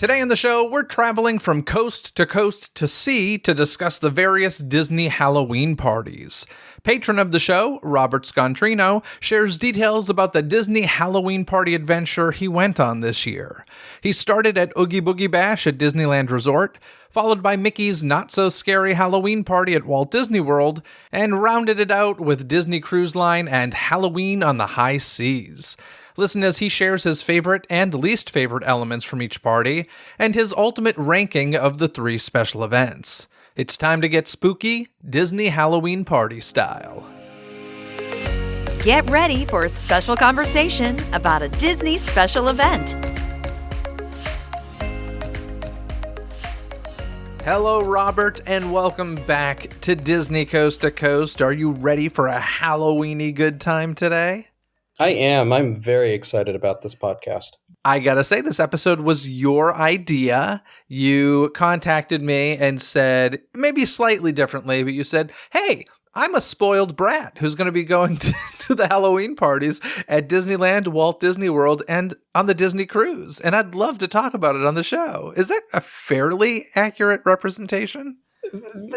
Today on the show, we're traveling from coast to sea to discuss the various Disney Halloween parties. Patron of the show, Robert Scontrino, shares details about the Disney Halloween party adventure he went on this year. He started at Oogie Boogie Bash at Disneyland Resort, followed by Mickey's not-so-scary Halloween party at Walt Disney World, and rounded it out with Disney Cruise Line and Halloween on the High Seas. Listen as he shares his favorite and least favorite elements from each party, and his ultimate ranking of the three special events. It's time to get spooky, Disney Halloween party style. Get ready for a special conversation about a Disney special event. Hello, Robert, and welcome back to Disney Coast to Coast. Are you ready for a Halloween-y good time today? I am. I'm very excited about this podcast. I gotta say, this episode was your idea. You contacted me and said, maybe slightly differently, but you said, hey, I'm a spoiled brat who's going to be going to the Halloween parties at Disneyland, Walt Disney World, and on the Disney cruise. And I'd love to talk about it on the show. Is that a fairly accurate representation?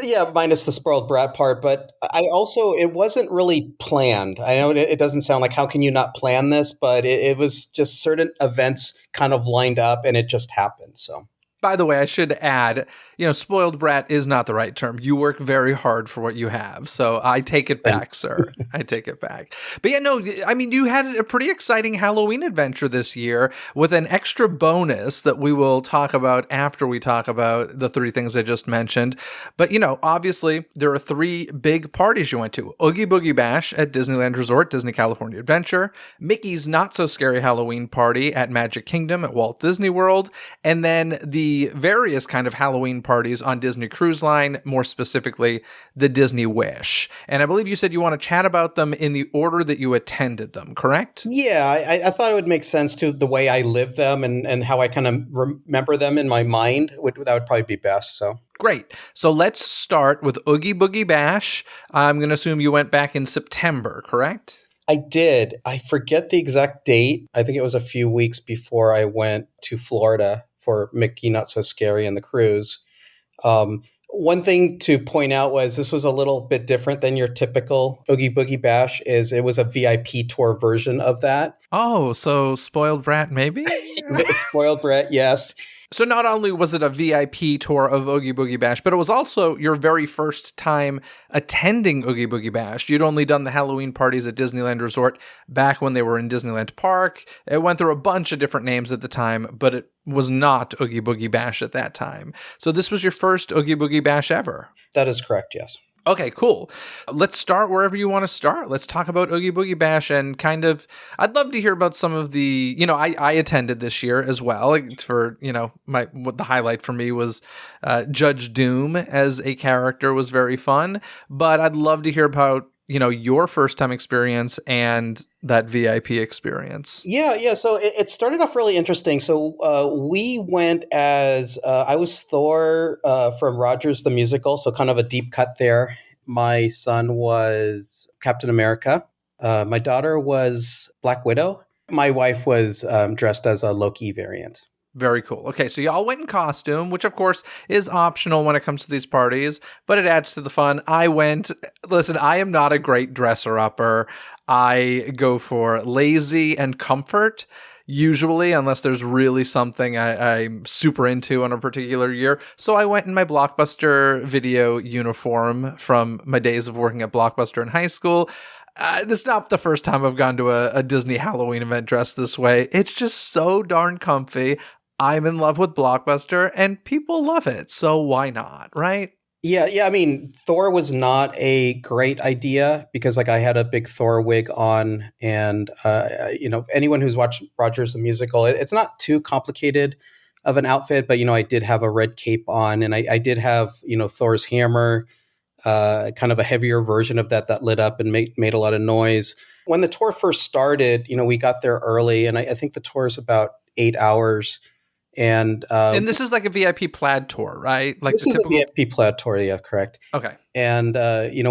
Yeah, minus the spoiled brat part, but it wasn't really planned. I know it doesn't sound like how can you not plan this, but it was just certain events kind of lined up and it just happened. So, by the way, I should add, spoiled brat is not the right term. You work very hard for what you have. So I take it back, Thanks. sir. I take it back. But yeah, no, I mean, you had a pretty exciting Halloween adventure this year with an extra bonus that we will talk about after we talk about the three things I just mentioned. But, obviously there are three big parties you went to. Oogie Boogie Bash at Disneyland Resort, Disney California Adventure, Mickey's Not So Scary Halloween Party at Magic Kingdom at Walt Disney World, and then the various kind of Halloween parties on Disney Cruise Line, more specifically the Disney Wish. And I believe you said you want to chat about them in the order that you attended them, correct? Yeah, I thought it would make sense to the way I live them and how I kind of remember them in my mind. That would probably be best. So great. So let's start with Oogie Boogie Bash. I'm going to assume you went back in September, correct? I did. I forget the exact date. I think it was a few weeks before I went to Florida for Mickey Not So Scary and the cruise. One thing to point out was this was a little bit different than your typical Oogie Boogie Bash. It was a VIP tour version of that. Oh, so spoiled brat maybe? Spoiled brat, yes. So not only was it a VIP tour of Oogie Boogie Bash, but it was also your very first time attending Oogie Boogie Bash. You'd only done the Halloween parties at Disneyland Resort back when they were in Disneyland Park. It went through a bunch of different names at the time, but it was not Oogie Boogie Bash at that time. So this was your first Oogie Boogie Bash ever. That is correct, yes. Okay, cool. Let's start wherever you want to start. Let's talk about Oogie Boogie Bash and I'd love to hear about some of the, I attended this year as well for, what the highlight for me was Judge Doom as a character was very fun, but I'd love to hear about, your first time experience and that VIP experience. Yeah. So it started off really interesting. So we went as I was Thor from Rogers the Musical, so kind of a deep cut there. My son was Captain America. My daughter was Black Widow. My wife was dressed as a Loki variant. Very cool. Okay, so y'all went in costume, which of course is optional when it comes to these parties, but it adds to the fun. I am not a great dresser-upper. I go for lazy and comfort, usually, unless there's really something I'm super into on a particular year. So I went in my Blockbuster Video uniform from my days of working at Blockbuster in high school. This is not the first time I've gone to a Disney Halloween event dressed this way. It's just so darn comfy. I'm in love with Blockbuster and people love it. So why not, right? Yeah. I mean, Thor was not a great idea because I had a big Thor wig on and, anyone who's watched Rogers the Musical, it's not too complicated of an outfit, but, I did have a red cape on and I did have, Thor's hammer, kind of a heavier version of that lit up and made a lot of noise. When the tour first started, we got there early and I think the tour is about 8 hours. And this is like a VIP plaid tour, right? Like this is a VIP plaid tour, yeah, correct. Okay. And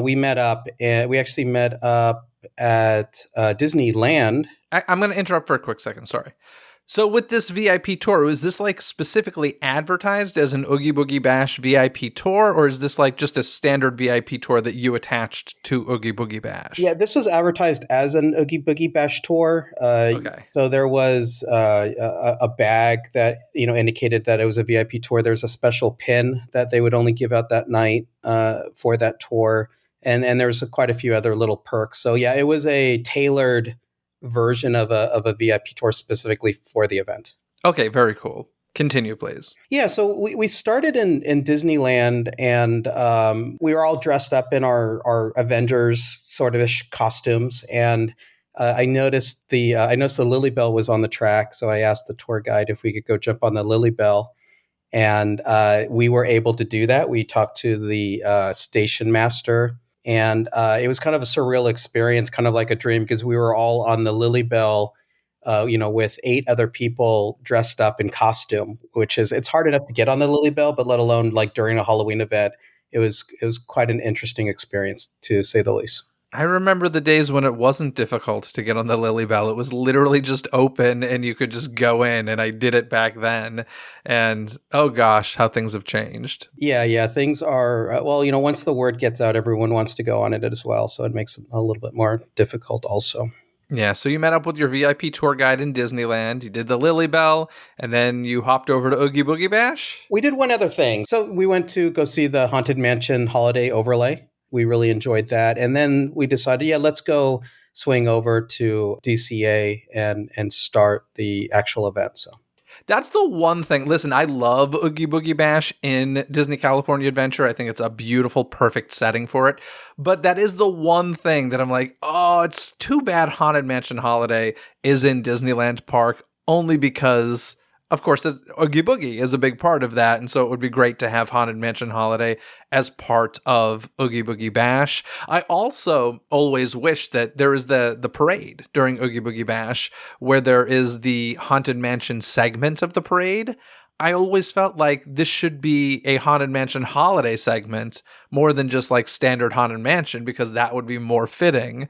we met up, and we actually met up at Disneyland. I'm going to interrupt for a quick second. Sorry. So with this VIP tour, is this like specifically advertised as an Oogie Boogie Bash VIP tour, or is this like just a standard VIP tour that you attached to Oogie Boogie Yeah, Bash? this was advertised as an Oogie Boogie Bash tour. Okay. So there was a bag that indicated that it was a VIP tour. There's a special pin that they would only give out that night for that tour, and there's quite a few other little perks. So yeah, it was a tailored version of a VIP tour specifically for the event. Okay, very cool. Continue, please. Yeah, so we started in Disneyland, and we were all dressed up in our Avengers sort of ish costumes. And I noticed the Lily Bell was on the track, so I asked the tour guide if we could go jump on the Lily Bell, and we were able to do that. We talked to the station master, and it was kind of a surreal experience, kind of like a dream, because we were all on the Lily Bell with 8 other people dressed up in costume, it's hard enough to get on the Lily Bell, but let alone like during a Halloween event. It was quite an interesting experience, to say the least. I remember the days when it wasn't difficult to get on the Lily Bell. It was literally just open and you could just go in, and I did it back then. And oh gosh, how things have changed. Yeah, things are once the word gets out, everyone wants to go on it as well, so it makes it a little bit more difficult also. Yeah, so you met up with your VIP tour guide in Disneyland, you did the Lily Bell, and then you hopped over to Oogie Boogie Bash? We did one other thing. So we went to go see the Haunted Mansion holiday overlay. We really enjoyed that. And then we decided, yeah, let's go swing over to DCA and start the actual event. So That's the one thing. Listen, I love Oogie Boogie Bash in Disney California Adventure. I think it's a beautiful, perfect setting for it. But that is the one thing that I'm like, oh, it's too bad Haunted Mansion Holiday is in Disneyland Park, only because, of course, Oogie Boogie is a big part of that. And so it would be great to have Haunted Mansion Holiday as part of Oogie Boogie Bash. I also always wish that there is the parade during Oogie Boogie Bash, where there is the Haunted Mansion segment of the parade. I always felt like this should be a Haunted Mansion holiday segment more than just like standard Haunted Mansion, because that would be more fitting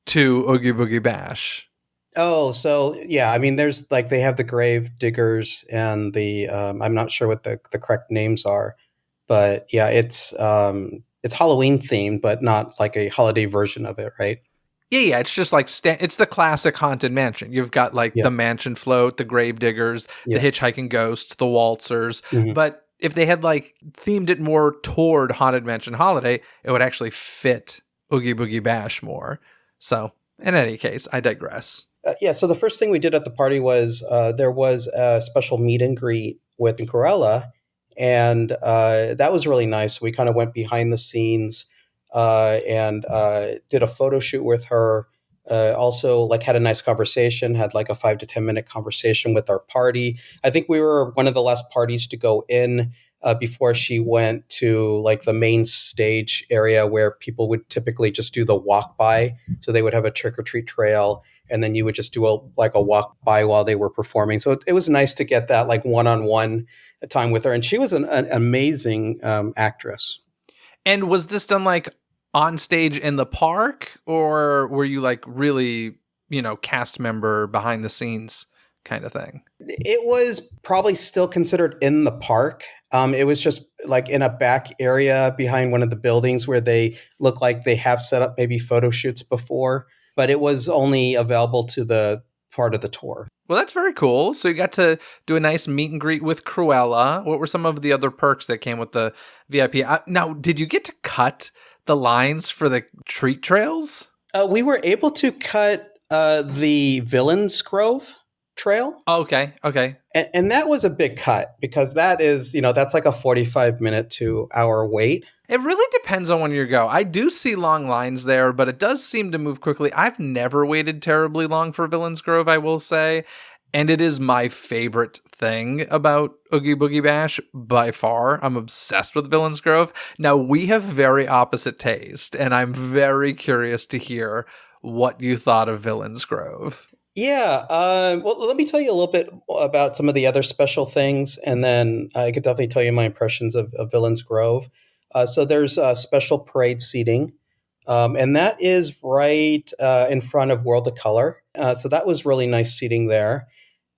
to Oogie Boogie Bash. Oh, so yeah, I mean, there's like they have the grave diggers and the I'm not sure what the correct names are, but yeah, it's Halloween themed, but not like a holiday version of it, right? Yeah, it's just like it's the classic Haunted Mansion. You've got like Yeah, the mansion float, the grave diggers, the yeah. hitchhiking ghost, the waltzers. Mhm. But if they had like themed it more toward Haunted Mansion Holiday, it would actually fit Oogie Boogie Bash more. So, in any case, I digress. Yeah, so the first thing we did at the party was there was a special meet and greet with Cruella, and that was really nice. We kind of went behind the scenes and did a photo shoot with her. Also, like had a nice conversation, had like a 5 to 10 minute conversation with our party. I think we were one of the last parties to go in before she went to like the main stage area where people would typically just do the walk by. So they would have a trick or treat trail, and then you would just do a walk by while they were performing. So it was nice to get that like one-on-one time with her, and she was an amazing actress. And was this done like on stage in the park, or were you like really, cast member behind the scenes kind of thing? It was probably still considered in the park. It was just like in a back area behind one of the buildings where they look like they have set up maybe photo shoots before, but it was only available to the part of the tour. Well, that's very cool. So you got to do a nice meet and greet with Cruella. What were some of the other perks that came with the VIP? Now, did you get to cut the lines for the treat trails? We were able to cut the Villains Grove trail. Oh, okay. And that was a big cut because that is, that's like a 45 minute to hour wait. It really depends on when you go. I do see long lines there, but it does seem to move quickly. I've never waited terribly long for Villains Grove, I will say. And it is my favorite thing about Oogie Boogie Bash by far. I'm obsessed with Villains Grove. Now, we have very opposite taste, and I'm very curious to hear what you thought of Villains Grove. Yeah. Well, let me tell you a little bit about some of the other special things, and then I could definitely tell you my impressions of Villains Grove. So there's special parade seating, and that is right in front of World of Color. So that was really nice seating there.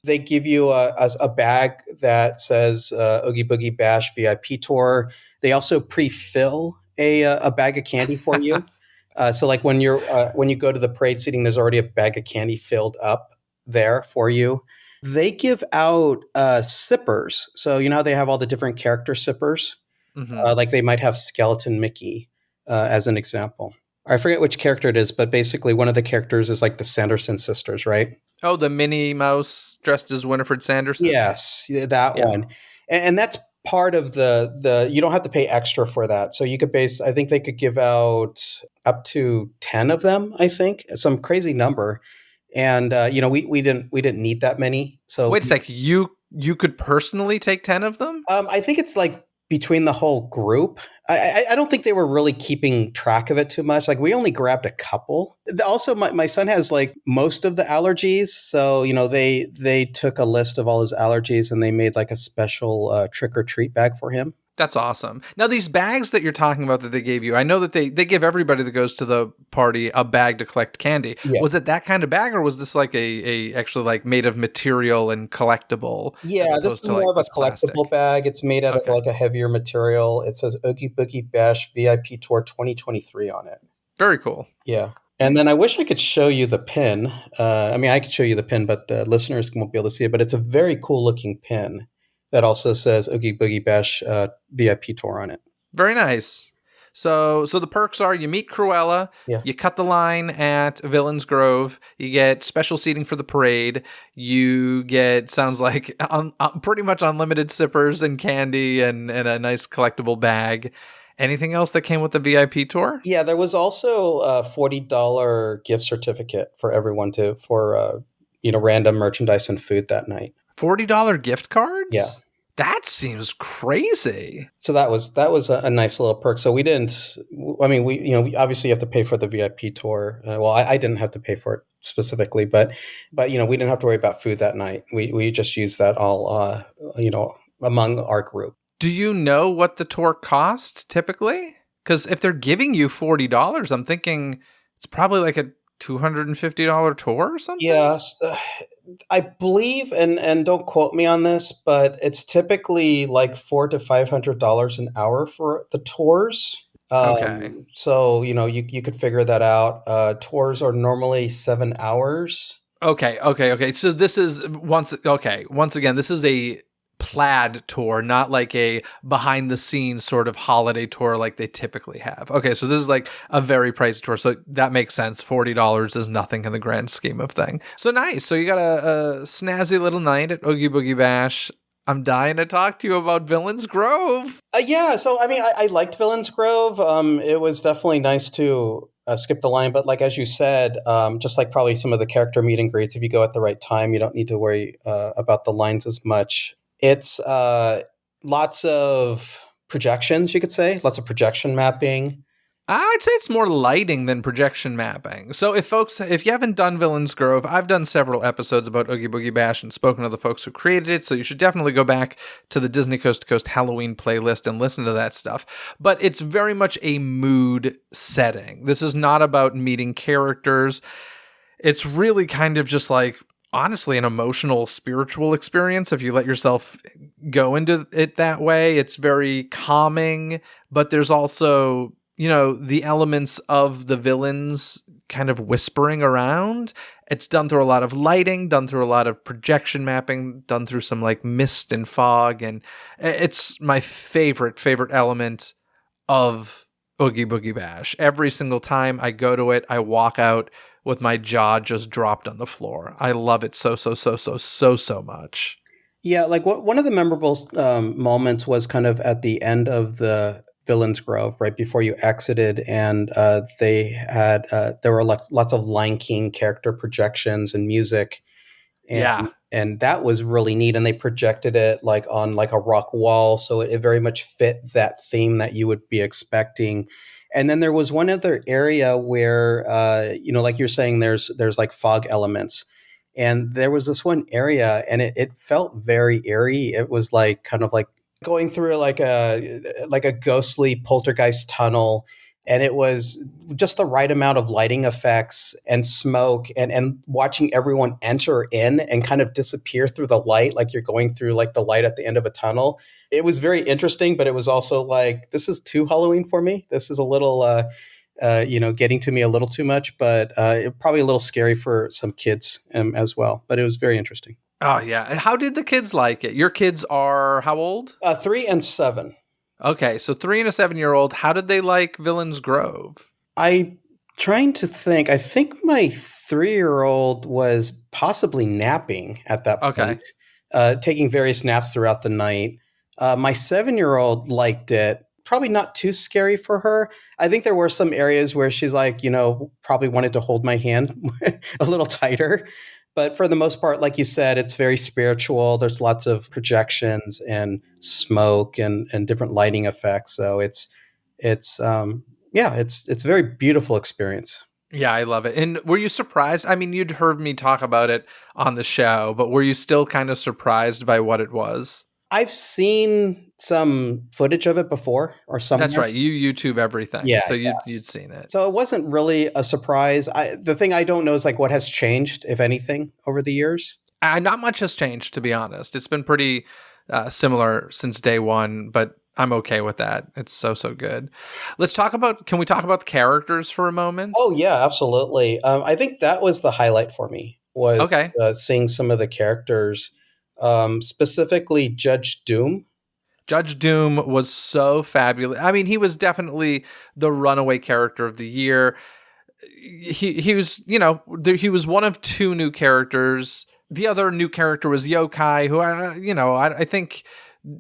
They give you a bag that says Oogie Boogie Bash VIP tour. They also pre-fill a bag of candy for you. So like when you go to the parade seating, there's already a bag of candy filled up there for you. They give out sippers. So you know how they have all the different character sippers? Hmm. Like they might have Skeleton Mickey as an example. I forget which character it is, but basically one of the characters is like the Sanderson sisters, right? Oh, the Minnie Mouse dressed as Winifred Sanderson? Yes, that Yeah. one. And that's part of the you don't have to pay extra for that. So you could base I think they could give out up to 10 of them, I think. Some crazy number. And we didn't need that many. So Wait a sec, you could personally take 10 of them? I think it's like between the whole group. I don't think they were really keeping track of it too much. Like we only grabbed a couple. Also, my son has like most of the allergies, so they took a list of all his allergies and they made like a special trick or treat bag for him. That's awesome. Now, these bags that you're talking about that they gave you, I know that they give everybody that goes to the party a bag to collect candy. Yeah. Was it that kind of bag, or was this like a actually like made of material and collectible as Yeah, this opposed is to like more of a this plastic? collectible bag. It's made out of Okay. like a heavier material. It says Oogie Boogie Bash VIP Tour 2023 on it. Very cool. Yeah. And then I wish I could show you the pin. I mean, I could show you the pin, but the listeners won't be able to see it. But it's a very cool looking pin that also says Oogie Boogie Bash VIP Tour on it. Very nice. So the perks are you meet Cruella, Yeah. you cut the line at Villains Grove, you get special seating for the parade, you get sounds like pretty much unlimited sippers and candy and a nice collectible bag. Anything else that came with the VIP tour? Yeah, there was also a $40 gift certificate for everyone for random merchandise and food that night. $40 gift Yeah. cards? That seems crazy. So that was a nice little perk. So we didn't. I mean, we obviously have to pay for the VIP tour. Well, I didn't have to pay for it specifically, but we didn't have to worry about food that night. We just used that all among our group. Do you know what the tour cost typically? Because if they're giving you $40, I'm thinking it's probably like a $250 tour or something. Yes, I believe, and don't quote me on this, but it's typically like $400 to $500 an hour for the tours. Okay. So you could figure that out. Tours are normally 7 hours. Okay. So this is once again, this is a plaid tour, not like a behind the scenes sort of holiday tour like they typically have. Okay, so this is like a very pricey tour. So that makes sense. $40 is nothing in the grand scheme of thing. So nice. So you got a snazzy little night at Oogie Boogie Bash. I'm dying to talk to you about Villains Grove. Yeah, so I mean, I liked Villains Grove. It was definitely nice to skip the line, but like as you said, just like probably some of the character meet and greets, if you go at the right time, you don't need to worry about the lines as much. It's lots of projections, you could say, lots of projection mapping. I'd say it's more lighting than projection mapping. So if you haven't done Villains Grove, I've done several episodes about Oogie Boogie Bash and spoken to the folks who created it. So you should definitely go back to the Disney Coast to Coast Halloween playlist and listen to that stuff. But it's very much a mood setting. This is not about meeting characters. It's really kind of just like, honestly, an emotional, spiritual experience if you let yourself go into it that way. It's very calming, but there's also the elements of the villains kind of whispering around. It's done through a lot of lighting, done through a lot of projection mapping, done through some like mist and fog. And it's my favorite element of Oogie Boogie Bash. Every single time I go to it, I walk out with my jaw just dropped on the floor. I love it so much. Yeah, like one of the memorable moments was kind of at the end of the Villains Grove, right before you exited, and there were like lots of Lion King character projections and music, and Yeah. and that was really neat. And they projected it like on like a rock wall, so it very much fit that theme that you would be expecting. And then there was one other area where, like you're saying, there's like fog elements. And there was this one area and it felt very eerie. It was like kind of like going through like a ghostly poltergeist tunnel. And it was just the right amount of lighting effects and smoke and watching everyone enter in and kind of disappear through the light, like you're going through like the light at the end of a tunnel. It was very interesting, but it was also like, this is too Halloween for me. This is a little, getting to me a little too much, but probably a little scary for some kids as well. But it was very interesting. Oh, yeah. And how did the kids like it? Your kids are how old? 3 and 7. Okay, so 3 and a 7-year-old. How did they like Villains Grove? I trying to think. I think my 3-year-old was possibly napping at that point, taking various naps throughout the night. My 7-year-old liked it. Probably not too scary for her. I think there were some areas where she's like, probably wanted to hold my hand a little tighter. But for the most part, like you said, it's very spiritual. There's lots of projections and smoke and different lighting effects. So it's a very beautiful experience. Yeah, I love it. And were you surprised? I mean, you'd heard me talk about it on the show, but were you still kind of surprised by what it was? I've seen some footage of it before or somewhere. That's right. You YouTube everything. Yeah, So you'd seen it. So it wasn't really a surprise. The thing I don't know is like what has changed, if anything, over the years. Not much has changed, to be honest. It's been pretty similar since day one, but I'm okay with that. It's so good. Can we talk about the characters for a moment? Oh, yeah, absolutely. I think that was the highlight for me, was seeing some of the characters, specifically Judge Doom. Judge Doom was so fabulous. I mean, he was definitely the runaway character of the year. He was, he was one of 2 new characters. The other new character was Yokai, who I think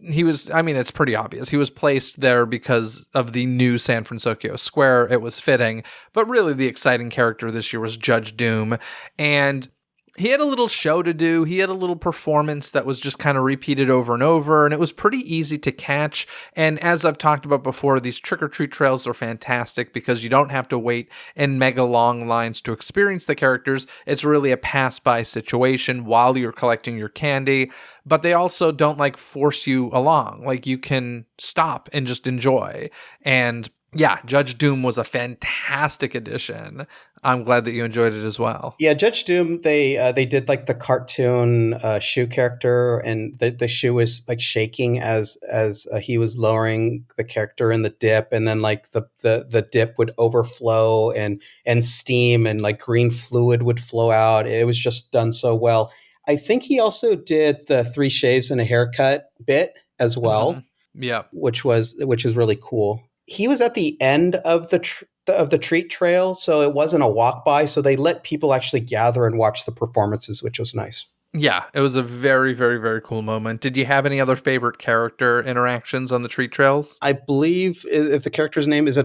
he was, I mean, it's pretty obvious. He was placed there because of the new San Francisco Square. It was fitting. But really the exciting character this year was Judge Doom. And he had a little show to do. He had a little performance that was just kind of repeated over and over, and it was pretty easy to catch. And as I've talked about before, these trick-or-treat trails are fantastic because you don't have to wait in mega long lines to experience the characters. It's really a pass-by situation while you're collecting your candy, but they also don't force you along. You can stop and just enjoy. And yeah, Judge Doom was a fantastic addition. I'm glad that you enjoyed it as well. Yeah, Judge Doom, they did the cartoon shoe character, and the shoe was shaking as he was lowering the character in the dip, and then the dip would overflow and steam and green fluid would flow out. It was just done so well. I think he also did the 3 shaves and a haircut bit as well. Mm-hmm. Yeah, which is really cool. He was at the end of the treat trail, so it wasn't a walk by. So they let people actually gather and watch the performances, which was nice. Yeah, it was a very, very, very cool moment. Did you have any other favorite character interactions on the treat trails? I believe if the character's name is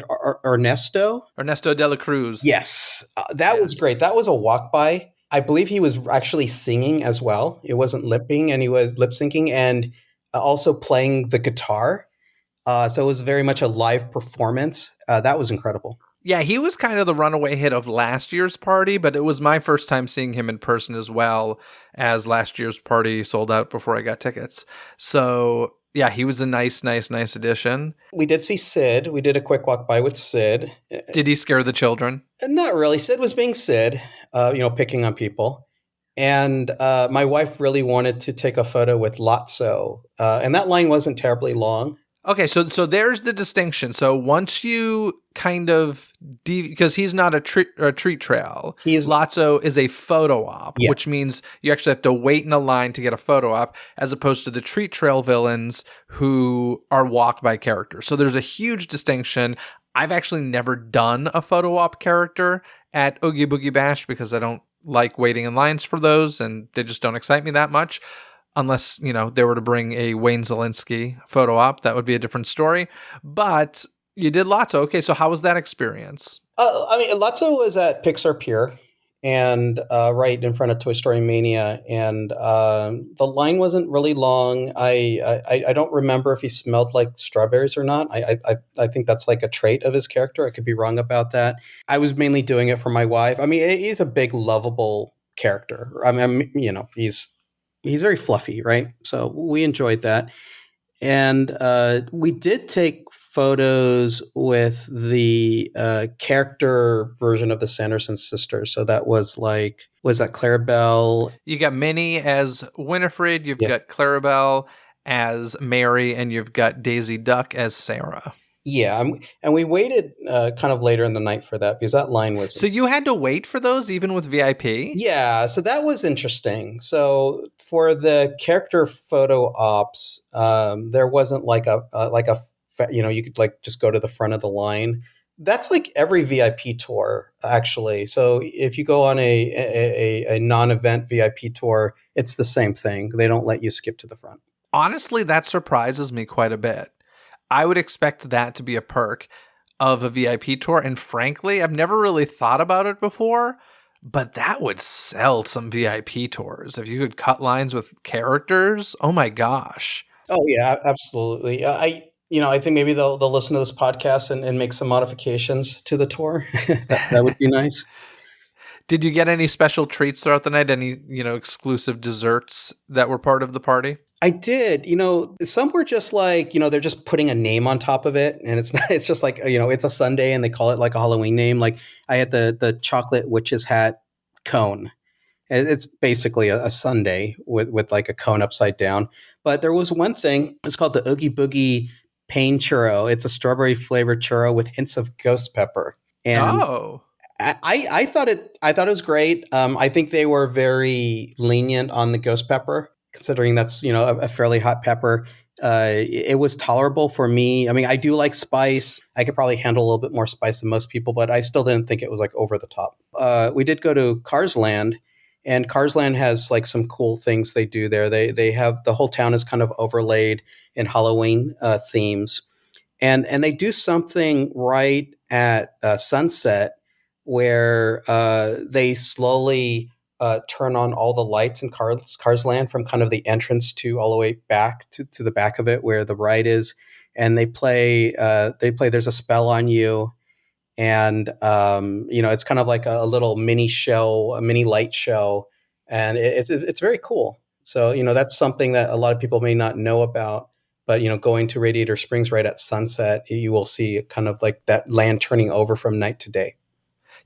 Ernesto de la Cruz. Yes, that was great. That was a walk by. I believe he was actually singing as well. It wasn't lipping, and he was lip syncing and also playing the guitar. So it was very much a live performance. That was incredible. Yeah, he was kind of the runaway hit of last year's party, but it was my first time seeing him in person as well, as last year's party sold out before I got tickets. So yeah, he was a nice addition. We did see Sid. We did a quick walk by with Sid. Did he scare the children? Not really. Sid was being Sid, picking on people. And my wife really wanted to take a photo with Lotso. And that line wasn't terribly long. Okay, so there's the distinction. So once you kind of because he's not a treat trail, Lotso is a photo op, which means you actually have to wait in a line to get a photo op, as opposed to the treat trail villains who are walk by characters. So there's a huge distinction. I've actually never done a photo op character at Oogie Boogie Bash because I don't like waiting in lines for those, and they just don't excite me that much. Unless, they were to bring a Wayne Zielinski photo op, that would be a different story. But you did Lotso. Okay, so how was that experience? Lotso was at Pixar Pier and right in front of Toy Story Mania. And the line wasn't really long. I don't remember if he smelled like strawberries or not. I think that's a trait of his character. I could be wrong about that. I was mainly doing it for my wife. I mean, he's a big, lovable character. He's very fluffy, right? So we enjoyed that. And we did take photos with the character version of the Sanderson sisters. So that was like, was that Clarabelle? You got Minnie as Winifred, you've Yeah. got Clarabelle as Mary, and you've got Daisy Duck as Sarah. Yeah. And we waited kind of later in the night for that because that line was. So you had to wait for those even with VIP? Yeah. So that was interesting. So for the character photo ops, there wasn't like you could like just go to the front of the line. That's like every VIP tour, actually. So if you go on a non-event VIP tour, it's the same thing. They don't let you skip to the front. Honestly, that surprises me quite a bit. I would expect that to be a perk of a VIP tour. And frankly, I've never really thought about it before, but that would sell some VIP tours. If you could cut lines with characters, oh my gosh. Oh yeah, absolutely. I think maybe they'll listen to this podcast and make some modifications to the tour. That would be nice. Did you get any special treats throughout the night? Any, exclusive desserts that were part of the party? I did. Some were just like, they're just putting a name on top of it, and it's not. It's just like, it's a sundae, and they call it like a Halloween name. Like I had the chocolate witch's hat cone. It's basically a sundae with like a cone upside down. But there was one thing. It's called the Oogie Boogie Pain Churro. It's a strawberry flavored churro with hints of ghost pepper. And Oh. I thought it was great. I think they were very lenient on the ghost pepper, considering that's a fairly hot pepper. It was tolerable for me. I mean, I do like spice. I could probably handle a little bit more spice than most people, but I still didn't think it was like over the top. We did go to Cars Land, and Cars Land has like some cool things they do there. They have the whole town is kind of overlaid in Halloween themes, and they do something right at sunset where they slowly turn on all the lights in Cars Land from kind of the entrance to all the way back to the back of it where the ride is, and they play There's a spell on you, and it's kind of like a little mini show, a mini light show, and it's very cool. So that's something that a lot of people may not know about. But going to Radiator Springs right at sunset, you will see kind of like that land turning over from night to day.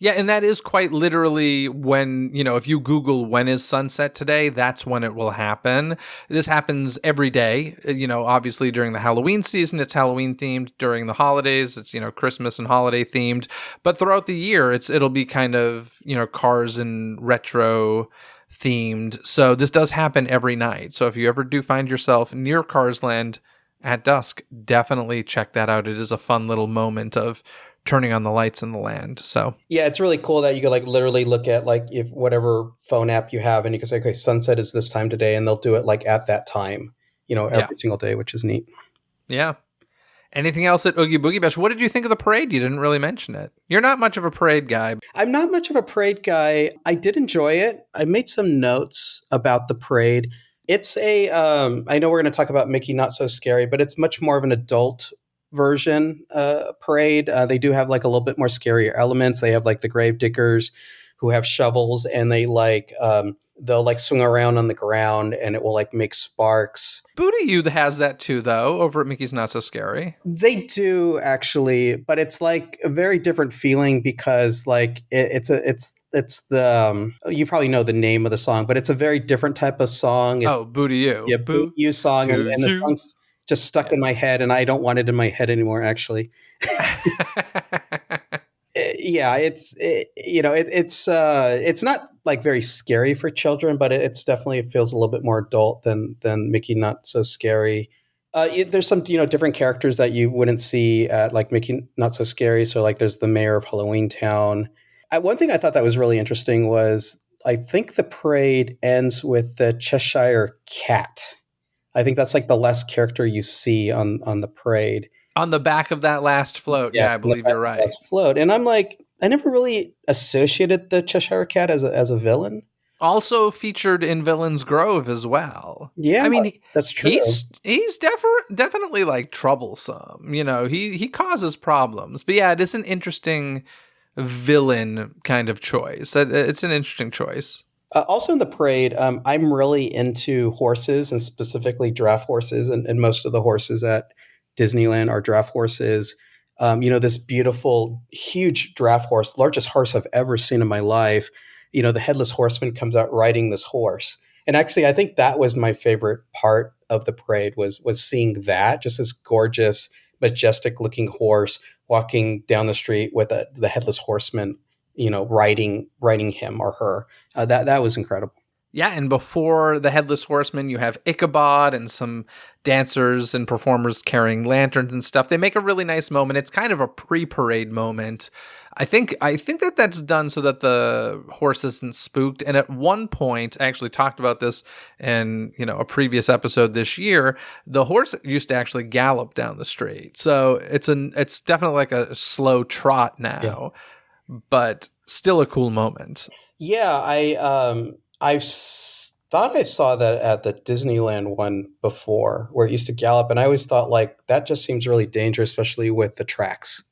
Yeah, and that is quite literally when, if you Google when is sunset today, that's when it will happen. This happens every day. Obviously during the Halloween season, it's Halloween themed. During the holidays, it's, Christmas and holiday themed. But throughout the year, it'll be kind of, cars and retro themed. So this does happen every night. So if you ever do find yourself near Cars Land at dusk, definitely check that out. It is a fun little moment of turning on the lights in the land. So yeah, it's really cool that you could like literally look at like if whatever phone app you have, and you can say, okay, sunset is this time today, and they'll do it like at that time, every single day, which is neat. Yeah. Anything else at Oogie Boogie Bash? What did you think of the parade? You didn't really mention it. You're not much of a parade guy. I'm not much of a parade guy. I did enjoy it. I made some notes about the parade. It's I know we're going to talk about Mickey Not So Scary, but it's much more of an adult version parade. They do have like a little bit more scarier elements. They have like the grave diggers who have shovels, and they like they'll like swing around on the ground, and it will like make sparks. Booty You has that too, though, over at Mickey's Not So Scary. They do actually, but it's like a very different feeling because like it's the you probably know the name of the song, but it's a very different type of song. Booty You. Yeah, Boo You song, and the song's just stuck in my head, and I don't want it in my head anymore, actually. Yeah, it's not like very scary for children, but it's definitely, it feels a little bit more adult than Mickey Not So Scary. There's some different characters that you wouldn't see at like Mickey Not So Scary. So like there's the mayor of Halloween Town. One thing I thought that was really interesting was I think the parade ends with the Cheshire Cat. I think that's like the last character you see on the parade. On the back of that last float. Yeah, I believe you're right. Last float. And I'm like, I never really associated the Cheshire Cat as a villain. Also featured in Villain's Grove as well. Yeah, I mean, that's true. He's definitely like troublesome. He causes problems. But yeah, it is an interesting villain kind of choice. It's an interesting choice. Also in the parade, I'm really into horses and specifically draft horses, and most of the horses at Disneyland are draft horses. This beautiful, huge draft horse, largest horse I've ever seen in my life. The headless horseman comes out riding this horse, and actually, I think that was my favorite part of the parade was seeing that, just this gorgeous, majestic looking horse walking down the street with the headless horseman, riding him or her. That was incredible. Yeah, and before the Headless Horseman, you have Ichabod and some dancers and performers carrying lanterns and stuff. They make a really nice moment. It's kind of a pre-parade moment. I think that that's done so that the horse isn't spooked. And at one point, I actually talked about this in a previous episode this year. The horse used to actually gallop down the street, so it's definitely like a slow trot now, but still a cool moment. Yeah, thought I saw that at the Disneyland one before, where it used to gallop, and I always thought like that just seems really dangerous, especially with the tracks.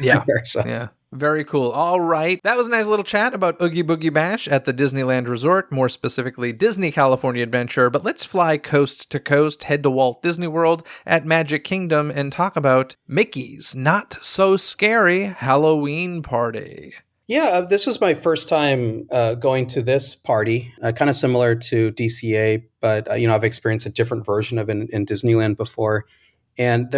Yeah. there. So. Yeah. Very cool. All right. That was a nice little chat about Oogie Boogie Bash at the Disneyland Resort, more specifically Disney California Adventure. But let's fly coast to coast, head to Walt Disney World at Magic Kingdom, and talk about Mickey's Not So Scary Halloween Party. Yeah, this was my first time going to this party, kind of similar to DCA, but I've experienced a different version of it in Disneyland before, and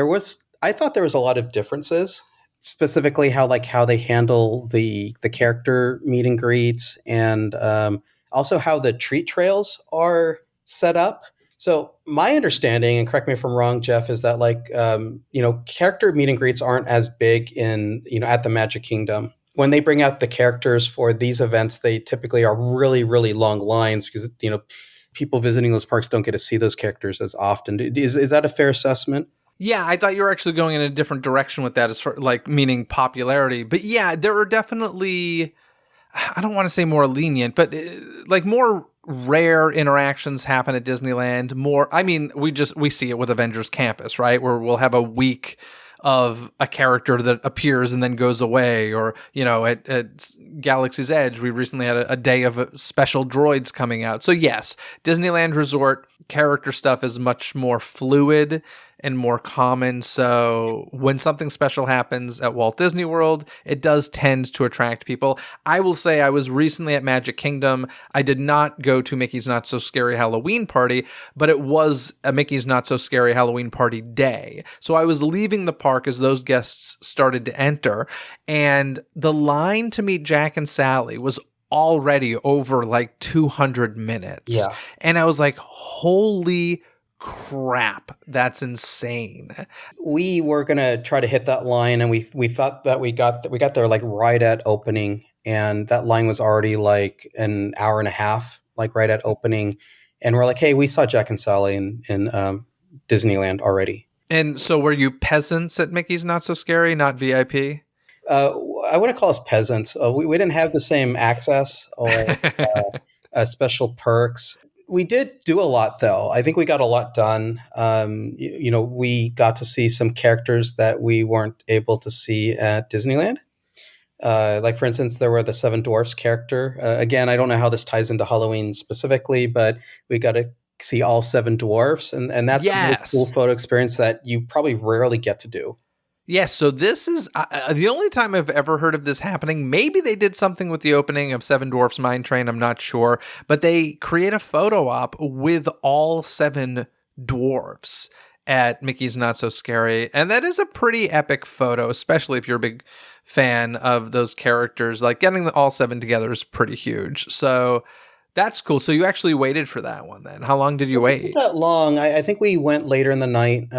I thought there was a lot of differences, specifically how they handle the character meet and greets, and also how the treat trails are set up. So my understanding, and correct me if I'm wrong, Jeff, is that character meet and greets aren't as big in at the Magic Kingdom. When they bring out the characters for these events, they typically are really, really long lines because, people visiting those parks don't get to see those characters as often. Is that a fair assessment? Yeah, I thought you were actually going in a different direction with that, as far meaning popularity. But yeah, there are definitely, I don't want to say more lenient, but more rare interactions happen at Disneyland. We see it with Avengers Campus, right? Where we'll have a week of a character that appears and then goes away, or at Galaxy's Edge we recently had a day of special droids coming out. So yes, Disneyland Resort character stuff is much more fluid and more common. So when something special happens at Walt Disney World, it does tend to attract people. I will say I was recently at Magic Kingdom. I did not go to Mickey's Not So Scary Halloween Party, but it was a Mickey's Not So Scary Halloween Party day. So I was leaving the park as those guests started to enter, and the line to meet Jack and Sally was already over 200 minutes. Yeah. And I was like, holy crap, that's insane. We were gonna try to hit that line, and we thought that we got there right at opening, and that line was already an hour and a half, right at opening, and we're like, hey, we saw Jack and Sally in Disneyland already. And so were you peasants at Mickey's Not So Scary, not VIP? I wouldn't call us peasants. We didn't have the same access or special perks. We did do a lot, though. I think we got a lot done. We got to see some characters that we weren't able to see at Disneyland. For instance, there were the Seven Dwarfs character. Again, I don't know how this ties into Halloween specifically, but we got to see all seven dwarfs, and that's a really cool photo experience that you probably rarely get to do. Yes, so this is the only time I've ever heard of this happening. Maybe they did something with the opening of Seven Dwarfs Mine Train, I'm not sure. But they create a photo op with all seven dwarfs at Mickey's Not So Scary. And that is a pretty epic photo, especially if you're a big fan of those characters. Getting all seven together is pretty huge. So that's cool. So you actually waited for that one then. How long did you wait? Not that long. I think we went later in the night,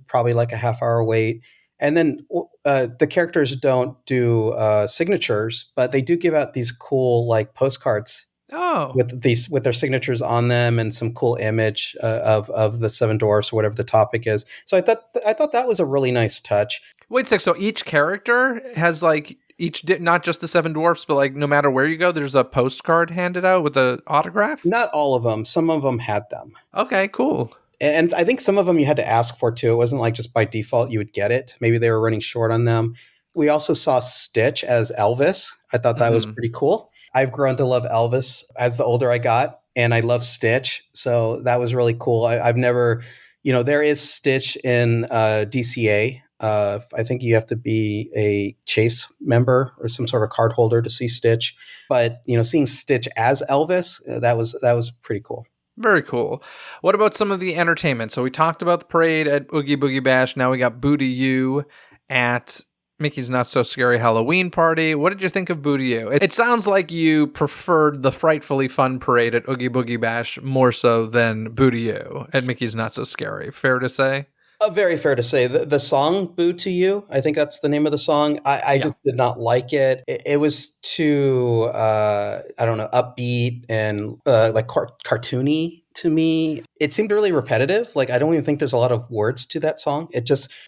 probably a half-hour wait. And then the characters don't do signatures, but they do give out these cool postcards. Oh, with their signatures on them and some cool image of the Seven Dwarfs or whatever the topic is. So I thought that was a really nice touch. Wait a sec. So each character has not just the Seven Dwarfs, but no matter where you go, there's a postcard handed out with an autograph? Not all of them. Some of them had them. Okay, cool. And I think some of them you had to ask for too. It wasn't just by default you would get it. Maybe they were running short on them. We also saw Stitch as Elvis. I thought that was pretty cool. I've grown to love Elvis as the older I got, and I love Stitch. So that was really cool. I've never, there is Stitch in DCA. I think you have to be a Chase member or some sort of card holder to see Stitch. But seeing Stitch as Elvis, that was pretty cool. Very cool. What about some of the entertainment? So we talked about the parade at Oogie Boogie Bash. Now we got Booty You at Mickey's Not So Scary Halloween Party. What did you think of Booty You? It sounds like you preferred the Frightfully Fun parade at Oogie Boogie Bash more so than Booty You at Mickey's Not So Scary. Fair to say? Very fair to say. The song "Boo to You," I think that's the name of the song. I Yeah. just did not like it. It was too, I don't know, upbeat and like cartoony to me. It seemed really repetitive. Like, I don't even think there's a lot of words to that song.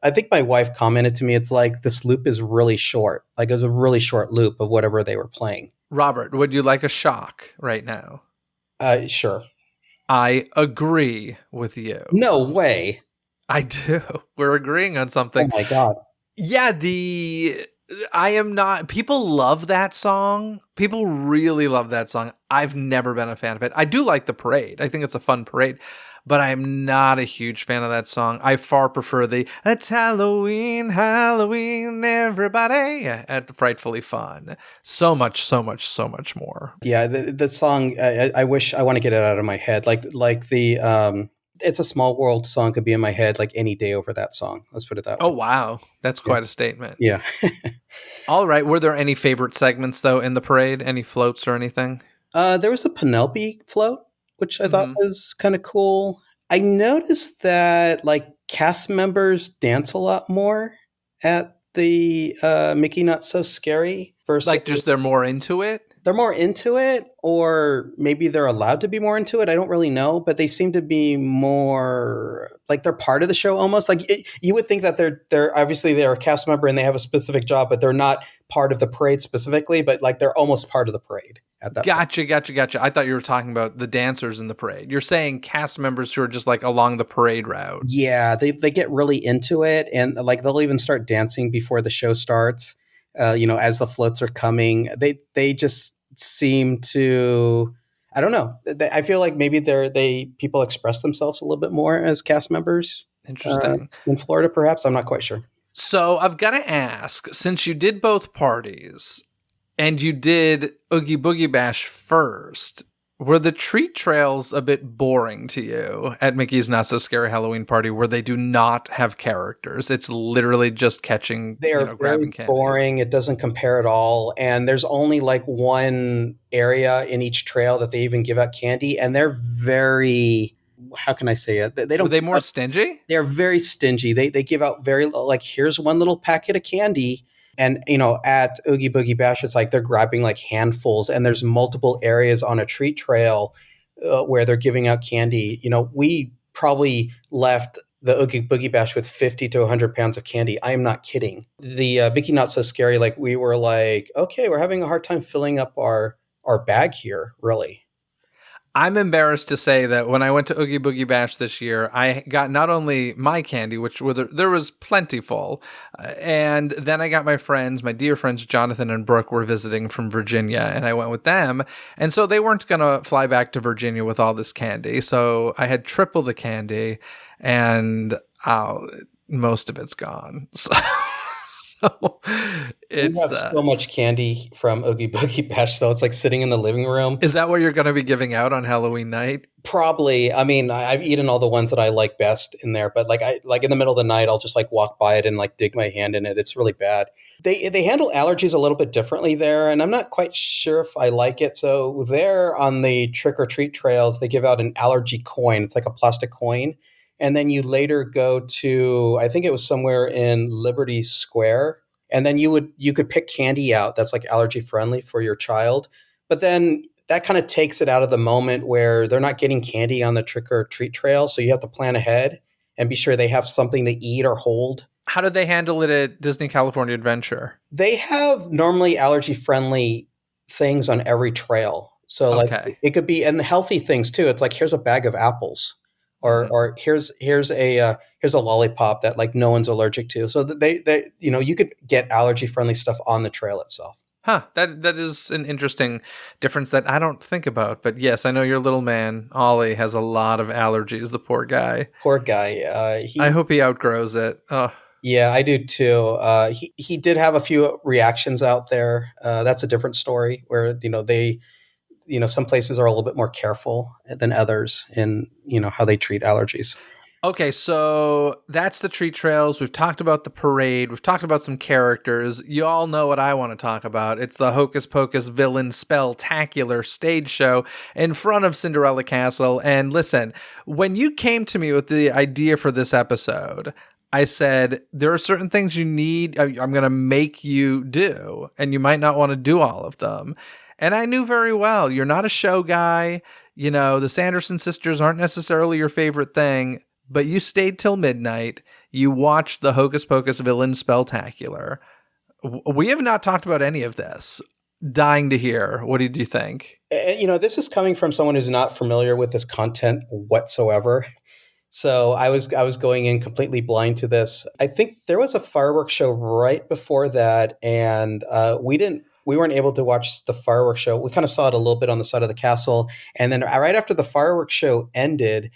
I think my wife commented to me, it's like, this loop is really short. Like, it was a really short loop of whatever they were playing. Robert, would you like a shock right now? Sure. I agree with you. No way. I do. We're agreeing on Oh something. my God. Yeah, I am not. People love that song. People really love that song. I've never been a fan of it. I do like the parade. I think it's a fun parade, but I'm not a huge fan of that song. I far prefer the "It's Halloween, Halloween, everybody" at the Frightfully Fun. So much, so much, so much more. Yeah, the song. I wish I want to get it out of my head. Like the "It's a Small World" song could be in my head like any day over that song. Let's put it that way. Oh, wow. That's quite a statement. Yeah. All right. Were there any favorite segments, though, in the parade? Any floats or anything? There was a Penelope float, which I thought was kind of cool. I noticed that like cast members dance a lot more at the Mickey Not So Scary versus Like, just they're more into it? they're more into it, or maybe they're allowed to be more into it. I don't really know, but they seem to be more like they're part of the show almost. Like you would think that they're obviously they're a cast member and they have a specific job, but they're not part of the parade specifically, but like they're almost part of the parade at that point. Gotcha. I thought you were talking about the dancers in the parade. You're saying cast members who are just like along the parade route. Yeah, they get really into it, and like they'll even start dancing before the show starts. As the floats are coming, they just seem to, I don't know. I feel like maybe people express themselves a little bit more as cast members. Interesting. In Florida, perhaps. I'm not quite sure. So I've got to ask, since you did both parties and you did Oogie Boogie Bash first, were the treat trails a bit boring to you at Mickey's Not So Scary Halloween Party, where they do not have characters? It's literally just catching, They are grabbing very candy. boring. It doesn't compare at all. And there's only like one area in each trail that they even give out candy. And they're very, how can I say it? They don't. Were they more stingy? They're very stingy. They give out very, like, here's one little packet of candy. And, at Oogie Boogie Bash, it's like they're grabbing like handfuls, and there's multiple areas on a treat trail where they're giving out candy. We probably left the Oogie Boogie Bash with 50 to 100 pounds of candy. I am not kidding. The Mickey Not So Scary, like we were like, okay, we're having a hard time filling up our bag here, really. I'm embarrassed to say that when I went to Oogie Boogie Bash this year, I got not only my candy, which there was plentiful, and then I got my dear friends Jonathan and Brooke were visiting from Virginia, and I went with them, and so they weren't going to fly back to Virginia with all this candy, so I had triple the candy, and most of it's gone. So We have so much candy from Oogie Boogie Bash, though. It's like sitting in the living room. Is that what you're going to be giving out on Halloween night? Probably. I mean, I've eaten all the ones that I like best in there, but like in the middle of the night, I'll just like walk by it and like dig my hand in it. It's really bad. They handle allergies a little bit differently there, and I'm not quite sure if I like it. So there on the trick or treat trails, they give out an allergy coin. It's like a plastic coin. And then you later go to, I think it was somewhere in Liberty Square. And then you could pick candy out that's like allergy friendly for your child. But then that kind of takes it out of the moment where they're not getting candy on the trick or treat trail. So you have to plan ahead and be sure they have something to eat or hold. How did they handle it at Disney California Adventure? They have normally allergy friendly things on every trail. So like it could be, and healthy things too. It's like, here's a bag of apples. Or here's a lollipop that like no one's allergic to. So they you could get allergy friendly stuff on the trail itself. Huh, that is an interesting difference that I don't think about. But yes, I know your little man, Ollie, has a lot of allergies, the poor guy. Poor guy. I hope he outgrows it. Oh, Yeah, I do too. He did have a few reactions out there. That's a different story where, some places are a little bit more careful than others in, how they treat allergies. okay, so that's the treat trails. We've talked about the parade. We've talked about some characters. You all know what I want to talk about. It's the Hocus Pocus Villain Spelltacular stage show in front of Cinderella Castle. And listen, when you came to me with the idea for this episode, I said, there are certain things you need, I'm going to make you do, and you might not want to do all of them. And I knew very well, you're not a show guy. The Sanderson sisters aren't necessarily your favorite thing, but you stayed till midnight. You watched the Hocus Pocus Villain Spelltacular. We have not talked about any of this. Dying to hear. What did you think? This is coming from someone who's not familiar with this content whatsoever. So I was going in completely blind to this. I think there was a fireworks show right before that, and we weren't able to watch the fireworks show. We kind of saw it a little bit on the side of the castle, and then right after the fireworks show ended,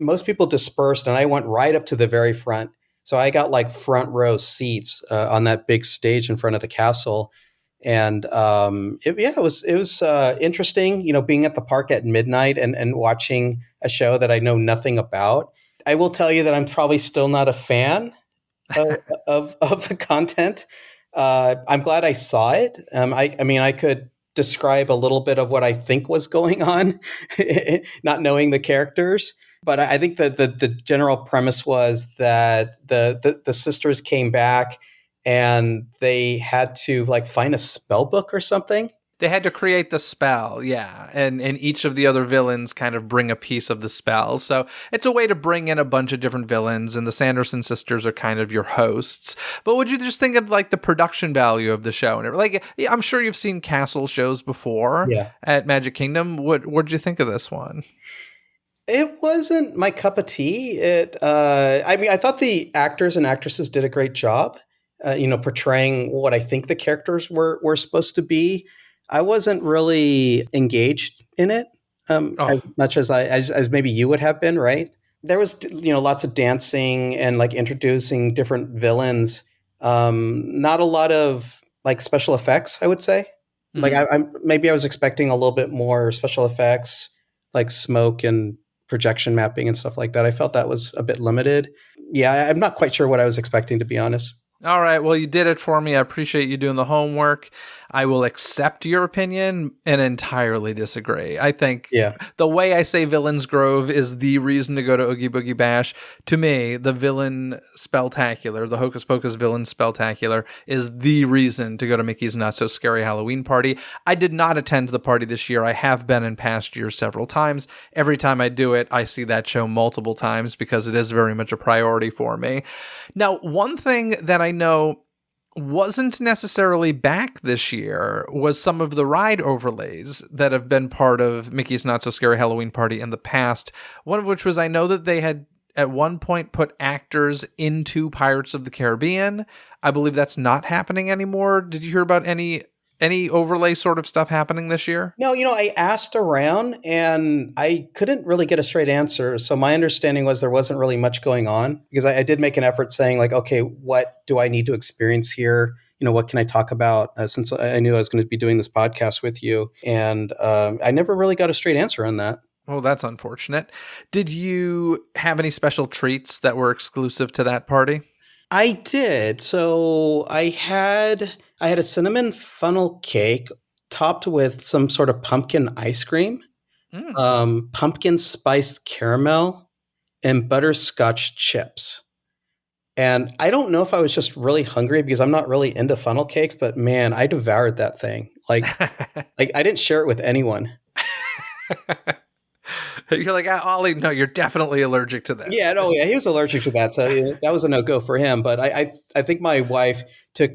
most people dispersed, and I went right up to the very front. So I got like front row seats on that big stage in front of the castle. And it was interesting, being at the park at midnight and watching a show that I know nothing about. I will tell you that I'm probably still not a fan of the content. I'm glad I saw it. I mean, I could describe a little bit of what I think was going on, not knowing the characters. But I think that the general premise was that the sisters came back and they had to like find a spell book or something. They had to create the spell, yeah. And each of the other villains kind of bring a piece of the spell. So it's a way to bring in a bunch of different villains, and the Sanderson sisters are kind of your hosts. But would you just think of like the production value of the show? And like, I'm sure you've seen castle shows before at Magic Kingdom. What did you think of this one? It wasn't my cup of tea. I thought the actors and actresses did a great job, portraying what I think the characters were supposed to be. I wasn't really engaged in it as much as maybe you would have been, right? There was, lots of dancing and like introducing different villains. Not a lot of like special effects, I would say. Mm-hmm. Like maybe I was expecting a little bit more special effects, like smoke and projection mapping and stuff like that. I felt that was a bit limited. Yeah, I'm not quite sure what I was expecting, to be honest. All right. Well, you did it for me. I appreciate you doing the homework. I will accept your opinion and entirely disagree. I think the way I say Villains Grove is the reason to go to Oogie Boogie Bash. To me, the Villain Spelltacular, the Hocus Pocus Villain Spelltacular, is the reason to go to Mickey's Not So Scary Halloween Party. I did not attend the party this year. I have been in past years several times. Every time I do it, I see that show multiple times because it is very much a priority for me. Now, one thing that I know wasn't necessarily back this year was some of the ride overlays that have been part of Mickey's Not So Scary Halloween Party in the past. One of which was, I know that they had at one point put actors into Pirates of the Caribbean. I believe that's not happening anymore. Did you hear about any overlay sort of stuff happening this year? No, I asked around and I couldn't really get a straight answer. So my understanding was there wasn't really much going on, because I did make an effort saying like, okay, what do I need to experience here? What can I talk about since I knew I was going to be doing this podcast with you? And I never really got a straight answer on that. Well, that's unfortunate. Did you have any special treats that were exclusive to that party? I did. So I had a cinnamon funnel cake topped with some sort of pumpkin ice cream, pumpkin spiced caramel, and butterscotch chips. And I don't know if I was just really hungry because I'm not really into funnel cakes, but man, I devoured that thing. Like I didn't share it with anyone. You're like, Ollie, no, you're definitely allergic to that. Yeah, he was allergic to that. So that was a no-go for him. But I think my wife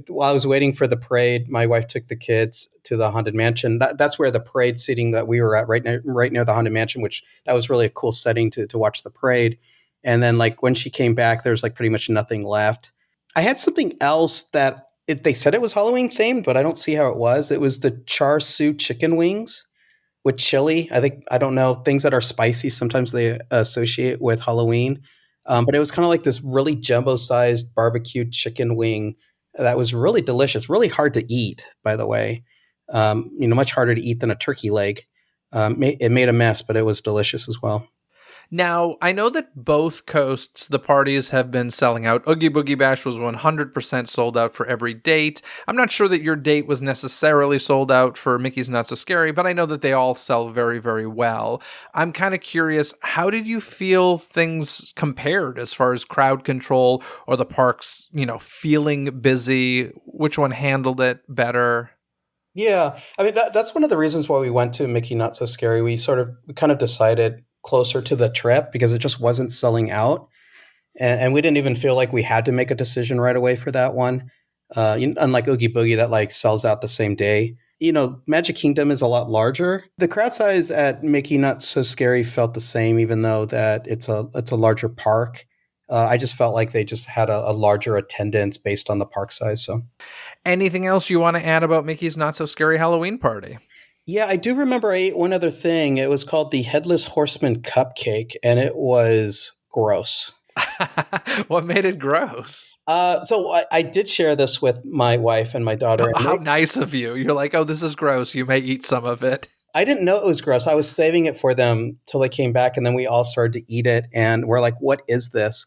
while I was waiting for the parade, my wife took the kids to the Haunted Mansion. That's where the parade seating that we were at, right near the Haunted Mansion, which that was really a cool setting to watch the parade. And then like when she came back, there's like pretty much nothing left. I had something else that They said it was Halloween themed, but I don't see how it was. It was the char siu chicken wings with chili. I don't know, things that are spicy. Sometimes they associate with Halloween. But it was kind of like this really jumbo sized barbecued chicken wing that was really delicious, really hard to eat, by the way. Much harder to eat than a turkey leg. It made a mess, but it was delicious as well. Now, I know that both coasts, the parties have been selling out. Oogie Boogie Bash was 100% sold out for every date. I'm not sure that your date was necessarily sold out for Mickey's Not So Scary, but I know that they all sell very, very well. I'm kind of curious, how did you feel things compared as far as crowd control or the parks, feeling busy? Which one handled it better? Yeah, I mean that's one of the reasons why we went to Mickey Not So Scary. We kind of decided closer to the trip because it just wasn't selling out, and we didn't even feel like we had to make a decision right away for that one. Unlike Oogie Boogie that like sells out the same day. Magic Kingdom is a lot larger. The crowd size at Mickey Not So Scary felt the same, even though that it's a larger park. I just felt like they just had a larger attendance based on the park size. So. Anything else you want to add about Mickey's Not So Scary Halloween Party? Yeah, I do remember I ate one other thing. It was called the Headless Horseman Cupcake, and it was gross. What made it gross? So I did share this with my wife and my daughter. How nice of you. You're like, oh, this is gross. You may eat some of it. I didn't know it was gross. I was saving it for them till they came back, and then we all started to eat it, and we're like, what is this?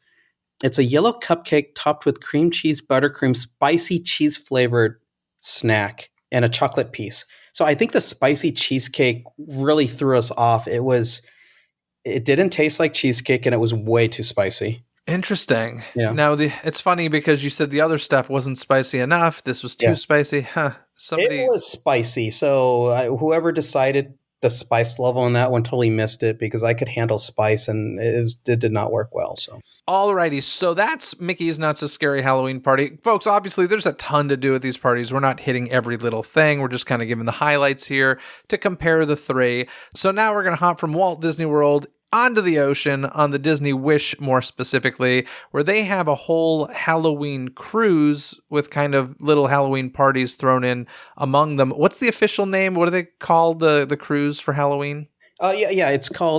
It's a yellow cupcake topped with cream cheese, buttercream, spicy cheese flavored snack, and a chocolate piece. So I think the spicy cheesecake really threw us off. It didn't taste like cheesecake and it was way too spicy. Interesting. Yeah. Now it's funny because you said the other stuff wasn't spicy enough. This was too spicy. Huh. It was spicy. So whoever decided the spice level on that one totally missed it because I could handle spice and it did not work well. So. Alrighty, so that's Mickey's Not So Scary Halloween Party. Folks, obviously there's a ton to do at these parties. We're not hitting every little thing. We're just kind of giving the highlights here to compare the three. So now we're going to hop from Walt Disney World onto the ocean on the Disney Wish more specifically, where they have a whole Halloween cruise with kind of little Halloween parties thrown in among them. What's the official name? What do they call the cruise for Halloween? Yeah. I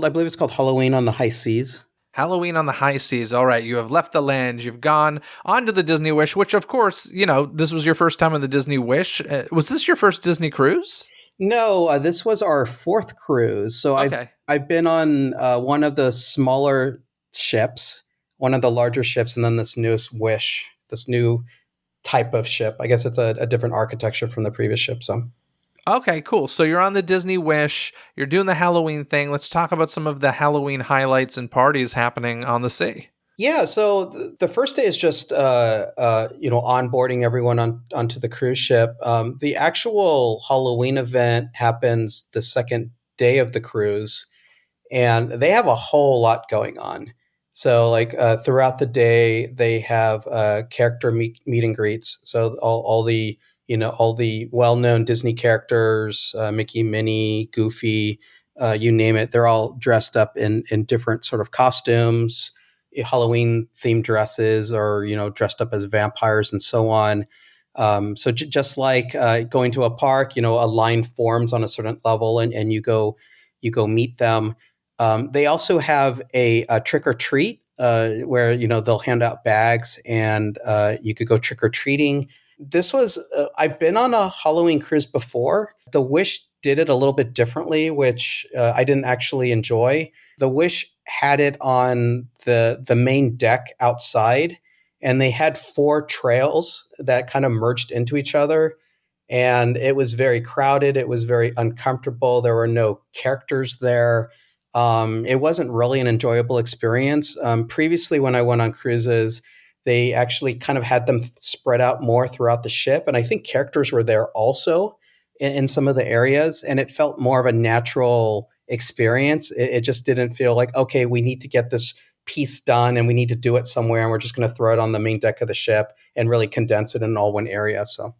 believe it's called Halloween on the High Seas. Halloween on the High Seas. All right, you have left the land. You've gone onto the Disney Wish, which, of course, this was your first time on the Disney Wish. Was this your first Disney cruise? No, this was our fourth cruise. So Okay. I've been on one of the smaller ships, one of the larger ships, and then this newest Wish, this new type of ship. I guess it's a different architecture from the previous ship. So. Okay, cool. So you're on the Disney Wish. You're doing the Halloween thing. Let's talk about some of the Halloween highlights and parties happening on the sea. Yeah, so the first day is just onboarding everyone onto the cruise ship. The actual Halloween event happens the second day of the cruise, and they have a whole lot going on. So, throughout the day, they have character meet and greets. So all the well-known Disney characters, Mickey, Minnie, Goofy, you name it, they're all dressed up in different sort of costumes, Halloween themed dresses, or dressed up as vampires and so on. So just like going to a park, a line forms on a certain level, and you go meet them. They also have a trick or treat where they'll hand out bags, and you could go trick or treating. This was I've been on a Halloween cruise before. The Wish did it a little bit differently, which I didn't actually enjoy. The Wish had it on the main deck outside, and they had 4 trails that kind of merged into each other. And it was very crowded. It was very uncomfortable. There were no characters there. It wasn't really an enjoyable experience. Previously, when I went on cruises, they actually kind of had them spread out more throughout the ship. And I think characters were there also in some of the areas. And it felt more of a natural experience. It just didn't feel like, okay, we need to get this piece done and we need to do it somewhere. And we're just going to throw it on the main deck of the ship and really condense it in all one area. So.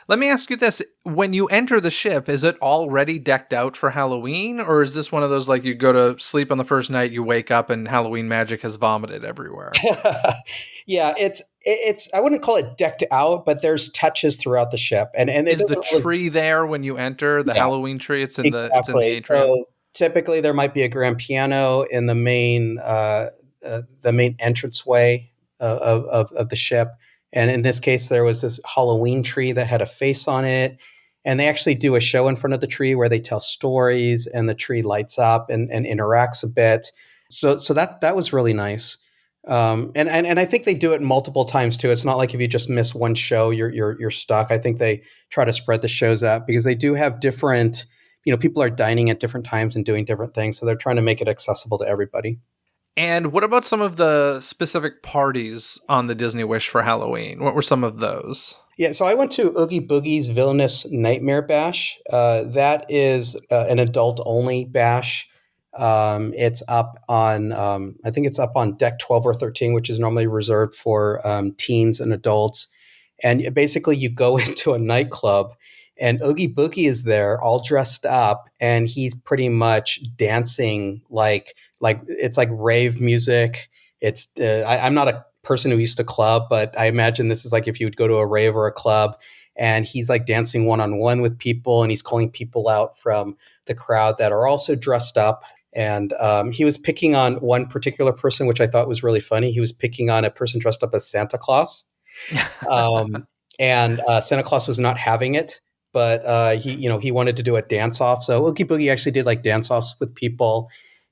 Let me ask you this. When you enter the ship, is it already decked out for Halloween? Or is this one of those like you go to sleep on the first night, you wake up and Halloween magic has vomited everywhere? Yeah, it's I wouldn't call it decked out, but there's touches throughout the ship, and it Is the doesn't really. tree there when you enter, the Yeah, Halloween tree? It's in the exactly. atrium. So typically there might be a grand piano in the main entranceway of the ship, and in this case there was this Halloween tree that had a face on it, and they actually do a show in front of the tree where they tell stories, and the tree lights up and interacts a bit. So that was really nice. And I think they do it multiple times too. It's not like if you just miss one show, you're stuck. I think they try to spread the shows out because they do have different, people are dining at different times and doing different things. So they're trying to make it accessible to everybody. And what about some of the specific parties on the Disney Wish for Halloween? What were some of those? Yeah, so I went to Oogie Boogie's Villainous Nightmare Bash. That is an adult only bash. It's up on, I think it's up on deck 12 or 13, which is normally reserved for teens and adults. And basically, you go into a nightclub, and Oogie Boogie is there, all dressed up, and he's pretty much dancing like it's like rave music. I'm not a person who used to club, but I imagine this is like if you would go to a rave or a club, and he's like dancing one on one with people, and he's calling people out from the crowd that are also dressed up. And he was picking on one particular person, which I thought was really funny. He was picking on a person dressed up as Santa Claus. And Santa Claus was not having it, but he wanted to do a dance off. So Oogie Boogie actually did like dance offs with people,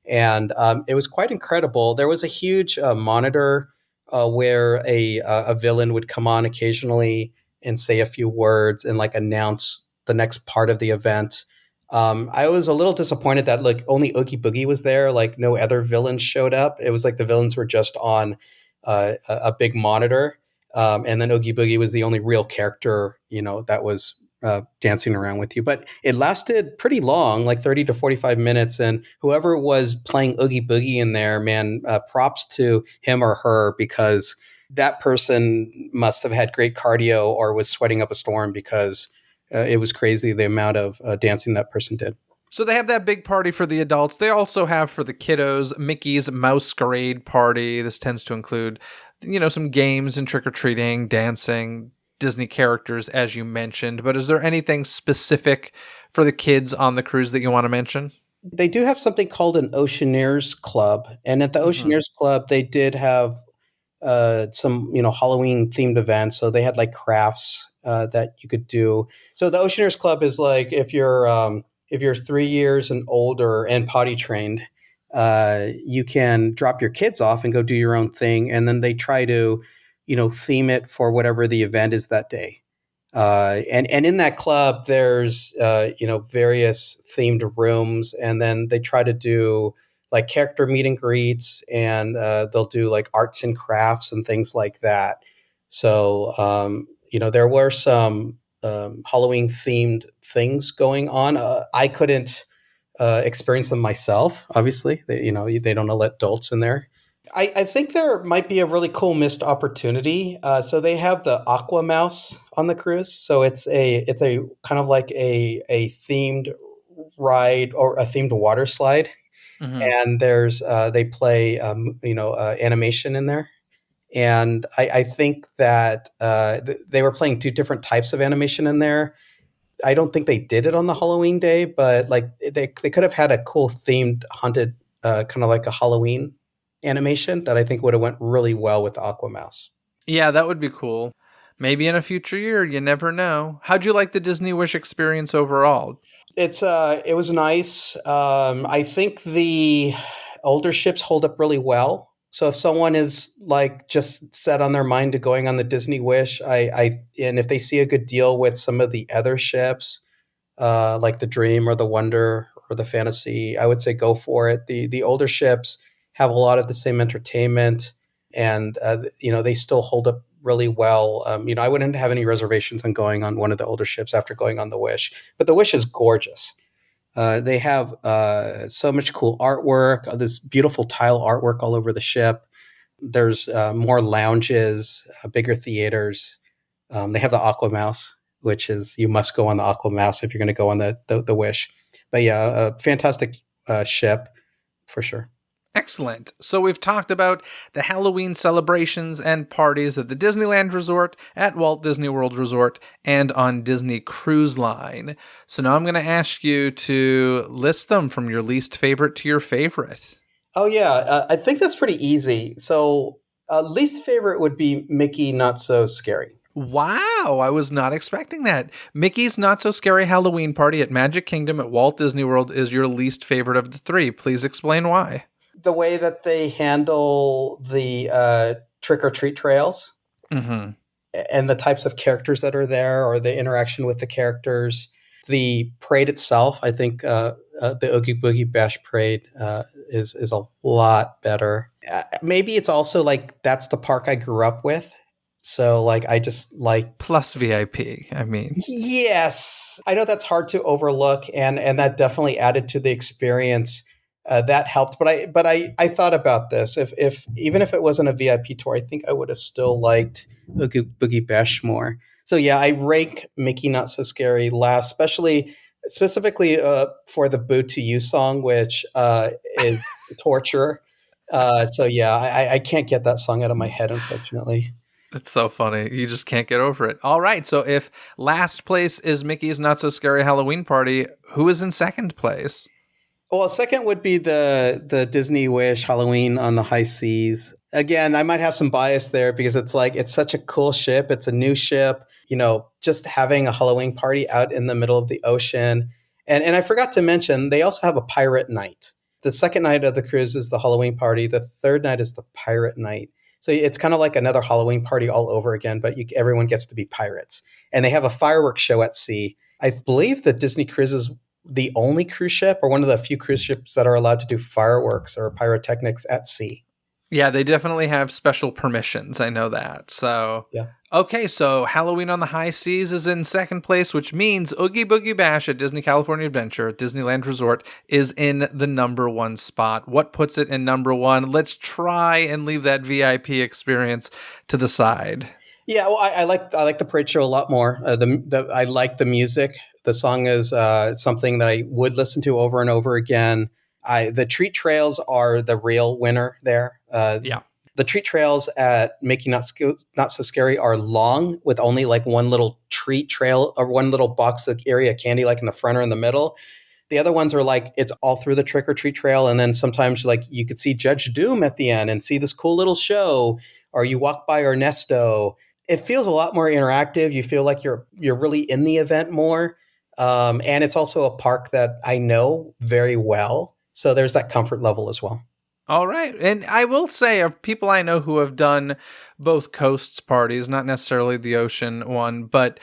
and it was quite incredible. There was a huge monitor where a villain would come on occasionally and say a few words and like announce the next part of the event. I was a little disappointed that like only Oogie Boogie was there, like no other villains showed up. It was like the villains were just on a big monitor. And then Oogie Boogie was the only real character, that was dancing around with you. But it lasted pretty long, like 30 to 45 minutes. And whoever was playing Oogie Boogie in there, man, props to him or her, because that person must have had great cardio or was sweating up a storm, because it was crazy the amount of dancing that person did. So they have that big party for the adults. They also have for the kiddos Mickey's Masquerade Party. This tends to include, some games and trick-or-treating, dancing, Disney characters, as you mentioned. But is there anything specific for the kids on the cruise that you want to mention? They do have something called an Oceaneers Club. And at the Oceaneers Club, they did have some, Halloween themed events. So they had like crafts that you could do. So the Oceaneers Club is like if you're 3 years and older and potty trained, you can drop your kids off and go do your own thing. And then they try to, theme it for whatever the event is that day. And in that club, there's, various themed rooms. And then they try to do like character meet and greets, and they'll do like arts and crafts and things like that. So, there were some Halloween themed things going on. I couldn't experience them myself. Obviously, they don't let adults in there. I think there might be a really cool missed opportunity. So they have the Aqua Mouse on the cruise. So it's a kind of like a themed ride or a themed water slide, Mm-hmm. and there's they play animation in there. And I think that they were playing two different types of animation in there. I don't think they did it on the Halloween day, but like they could have had a cool themed haunted, kind of like a Halloween animation that I think would have went really well with the Aqua Mouse. Yeah, that would be cool. Maybe in a future year, you never know. How'd you like the Disney Wish experience overall? It was nice. I think the older ships hold up really well. So if someone is like just set on their mind to going on the Disney Wish, and if they see a good deal with some of the other ships, like the Dream or the Wonder or the Fantasy, I would say go for it. The older ships have a lot of the same entertainment, and they still hold up really well. I wouldn't have any reservations on going on one of the older ships after going on the Wish, but the Wish is gorgeous. They have so much cool artwork, this beautiful tile artwork all over the ship. There's more lounges, bigger theaters. They have the Aqua Mouse, which is you must go on the Aqua Mouse if you're going to go on the Wish. But yeah, a fantastic ship for sure. Excellent. So we've talked about the Halloween celebrations and parties at the Disneyland Resort, at Walt Disney World Resort, and on Disney Cruise Line. So now I'm going to ask you to list them from your least favorite to your favorite. Oh yeah, I think that's pretty easy. So least favorite would be Mickey Not So Scary. Wow, I was not expecting that. Mickey's Not So Scary Halloween Party at Magic Kingdom at Walt Disney World is your least favorite of the three. Please explain why. The way that they handle the trick or treat trails Mm-hmm. and the types of characters that are there, or the interaction with the characters, the parade itself. I think the Oogie Boogie Bash parade is a lot better. Maybe it's also like that's the park I grew up with, so like I just like. Plus VIP, I mean. Yes, I know that's hard to overlook, and that definitely added to the experience. That helped, but I thought about this. If even if it wasn't a VIP tour, I think I would have still liked Oogie Boogie Bash more. So yeah, I rank Mickey Not So Scary last, specifically for the "Boo to You" song, which is torture. So yeah, I can't get that song out of my head, unfortunately. It's so funny. You just can't get over it. All right. So if last place is Mickey's Not So Scary Halloween Party, who is in second place? Well, second would be the Disney Wish Halloween on the High Seas. Again, I might have some bias there because it's such a cool ship. It's a new ship. Just having a Halloween party out in the middle of the ocean. And I forgot to mention, they also have a pirate night. The second night of the cruise is the Halloween party. The third night is the pirate night. So it's kind of like another Halloween party all over again, but everyone gets to be pirates. And they have a fireworks show at sea. I believe that Disney Cruises the only cruise ship or one of the few cruise ships that are allowed to do fireworks or pyrotechnics at sea. Yeah, they definitely have special permissions. I know that. So, Yeah. Okay, so Halloween on the High Seas is in second place, which means Oogie Boogie Bash at Disney California Adventure at Disneyland Resort is in the number one spot. What puts it in number one? Let's try and leave that VIP experience to the side. Yeah, well, I like the parade show a lot more. I like the music. The song is something that I would listen to over and over again. The treat trails are the real winner there. Yeah. The treat trails at Mickey Not So Scary are long with only like one little treat trail or one little box of area of candy like in the front or in the middle. The other ones are like it's all through the trick or treat trail, and then sometimes like you could see Judge Doom at the end and see this cool little show, or you walk by Ernesto. It feels a lot more interactive. You feel like you're really in the event more. And it's also a park that I know very well. So there's that comfort level as well. All right. And I will say, of people I know who have done both coasts parties, not necessarily the ocean one, but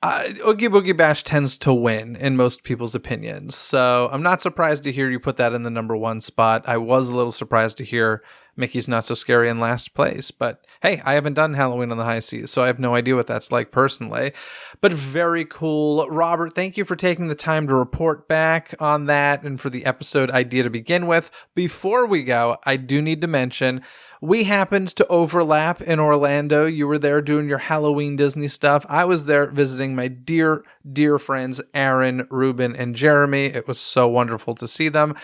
Oogie Boogie Bash tends to win in most people's opinions. So I'm not surprised to hear you put that in the number one spot. I was a little surprised to hear Mickey's Not So Scary in last place. But hey, I haven't done Halloween on the High Seas, so I have no idea what that's like personally. But very cool. Robert, thank you for taking the time to report back on that and for the episode idea to begin with. Before we go, I do need to mention we happened to overlap in Orlando. You were there doing your Halloween Disney stuff. I was there visiting my dear, dear friends, Aaron, Ruben, and Jeremy. It was so wonderful to see them.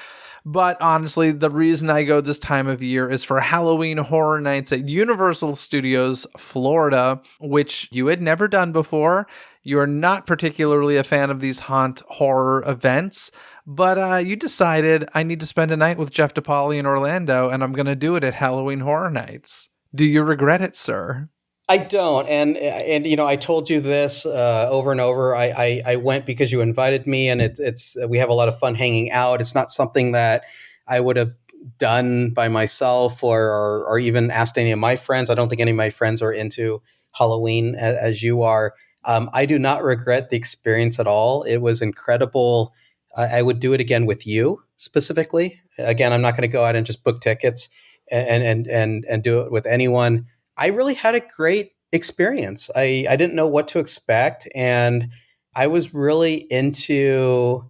But honestly, the reason I go this time of year is for Halloween Horror Nights at Universal Studios Florida, which you had never done before. You're not particularly a fan of these haunt horror events, but you decided I need to spend a night with Jeff DePauli in Orlando, and I'm going to do it at Halloween Horror Nights. Do you regret it, sir? I don't, and I told you this over and over. I went because you invited me, and it's we have a lot of fun hanging out. It's not something that I would have done by myself or even asked any of my friends. I don't think any of my friends are into Halloween as you are. I do not regret the experience at all. It was incredible. I would do it again with you specifically. Again, I'm not going to go out and just book tickets and do it with anyone. I really had a great experience. I didn't know what to expect, and I was really into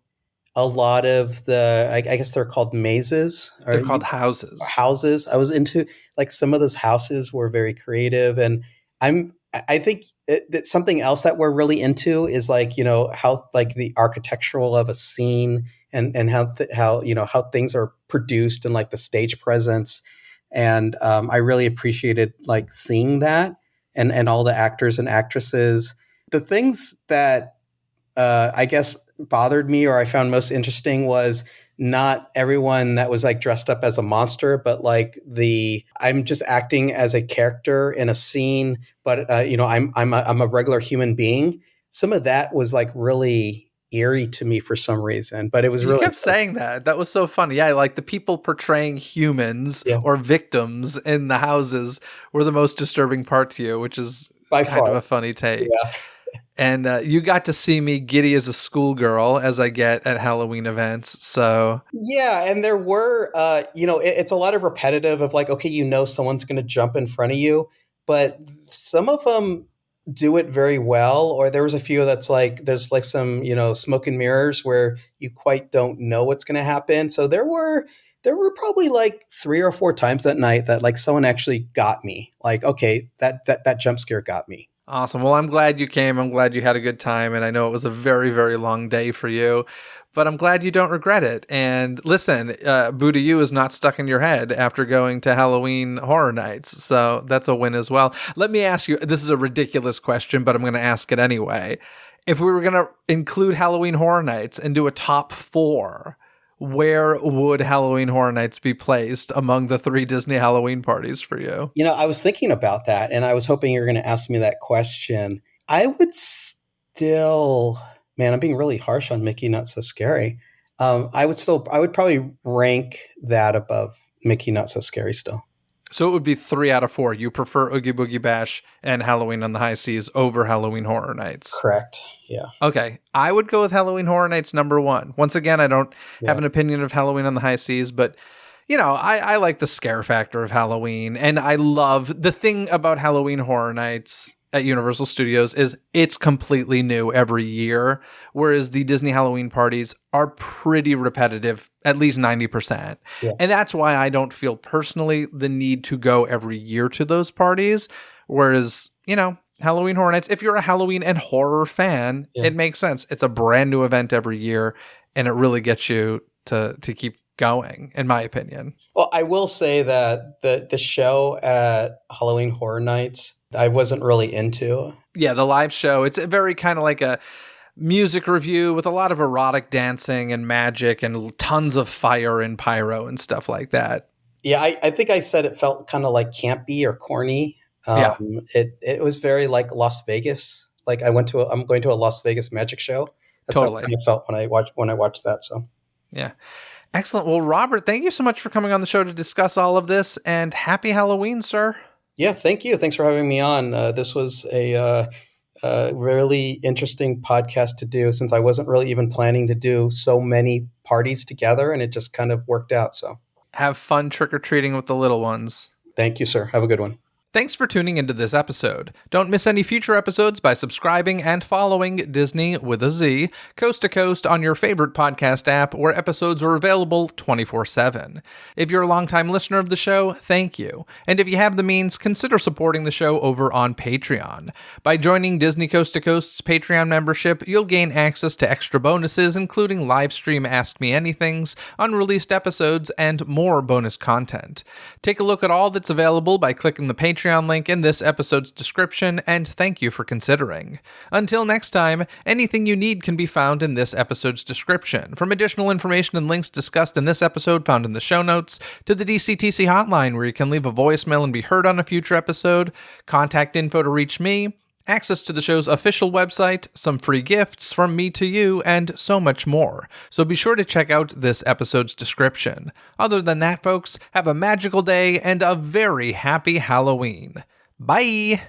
a lot of I guess they're called mazes. They're called houses. Houses. I was into like some of those houses were very creative, and I think that something else that we're really into is like, how like the architectural of a scene and how, how things are produced and like the stage presence. And I really appreciated like seeing that and all the actors and actresses. The things that I guess bothered me or I found most interesting was not everyone that was like dressed up as a monster, but like I'm just acting as a character in a scene, but I'm a regular human being. Some of that was like really eerie to me for some reason, but it was You really kept saying that. That was so funny. Yeah, like the people portraying humans yeah, or victims in the houses were the most disturbing part to you, which is by kind of far. a funny take. Yeah. And you got to see me giddy as a schoolgirl, as I get at Halloween events. So Yeah, and there were, it's a lot of repetitive of like, okay, someone's going to jump in front of you, but some of them do it very well. Or there was a few that's like, there's like some, smoke and mirrors where you quite don't know what's going to happen. So there were probably like 3 or 4 times that night that like someone actually got me. Like, okay, that jump scare got me. awesome. Well, I'm glad you came. I'm glad you had a good time. And I know it was a very, very long day for you, but I'm glad you don't regret it. And listen, Boo to You is not stuck in your head after going to Halloween Horror Nights. So that's a win as well. Let me ask you, this is a ridiculous question, but I'm going to ask it anyway. If we were going to include Halloween Horror Nights and do a top 4, where would Halloween Horror Nights be placed among the 3 Disney Halloween parties for you? I was thinking about that and I was hoping you were going to ask me that question. I would still, man, I'm being really harsh on Mickey Not So Scary. I would probably rank that above Mickey Not So Scary still. So it would be 3 out of 4. You prefer Oogie Boogie Bash and Halloween on the High Seas over Halloween Horror Nights. Correct. Yeah. Okay. I would go with Halloween Horror Nights number 1. Once again, I don't have an opinion of Halloween on the High Seas, but I like the scare factor of Halloween. And I love the thing about Halloween Horror Nights at Universal Studios is it's completely new every year, whereas the Disney Halloween parties are pretty repetitive, at least 90%. Yeah. And that's why I don't feel personally the need to go every year to those parties. Whereas, Halloween Horror Nights, if you're a Halloween and horror fan, it makes sense. It's a brand new event every year, and it really gets you to keep going, in my opinion. Well, I will say that the show at Halloween Horror Nights, I wasn't really into. Yeah, the live show, it's a very kind of like a music review with a lot of erotic dancing and magic and tons of fire and pyro and stuff like that. Yeah, I think I said it felt kind of like campy or corny. It was very like Las Vegas. Like I'm going to a Las Vegas magic show. That's Totally. how I felt when I watched that. So yeah. Excellent. Well, Robert, thank you so much for coming on the show to discuss all of this, and happy Halloween, sir. Yeah, thank you. Thanks for having me on. This was a really interesting podcast to do since I wasn't really even planning to do so many parties together, and it just kind of worked out. So have fun trick-or-treating with the little ones. Thank you, sir. Have a good one. Thanks for tuning into this episode. Don't miss any future episodes by subscribing and following Disney with a Z, coast to coast on your favorite podcast app where episodes are available 24/7. If you're a longtime listener of the show, thank you. And if you have the means, consider supporting the show over on Patreon. By joining Disney Coast to Coast's Patreon membership, you'll gain access to extra bonuses, including live stream Ask Me Anythings, unreleased episodes, and more bonus content. Take a look at all that's available by clicking the Patreon link in this episode's description, and thank you for considering. Until next time, anything you need can be found in this episode's description. From additional information and links discussed in this episode found in the show notes, to the DCTC hotline where you can leave a voicemail and be heard on a future episode, contact info to reach me, access to the show's official website, some free gifts from me to you, and so much more. So be sure to check out this episode's description. Other than that, folks, have a magical day and a very happy Halloween. Bye!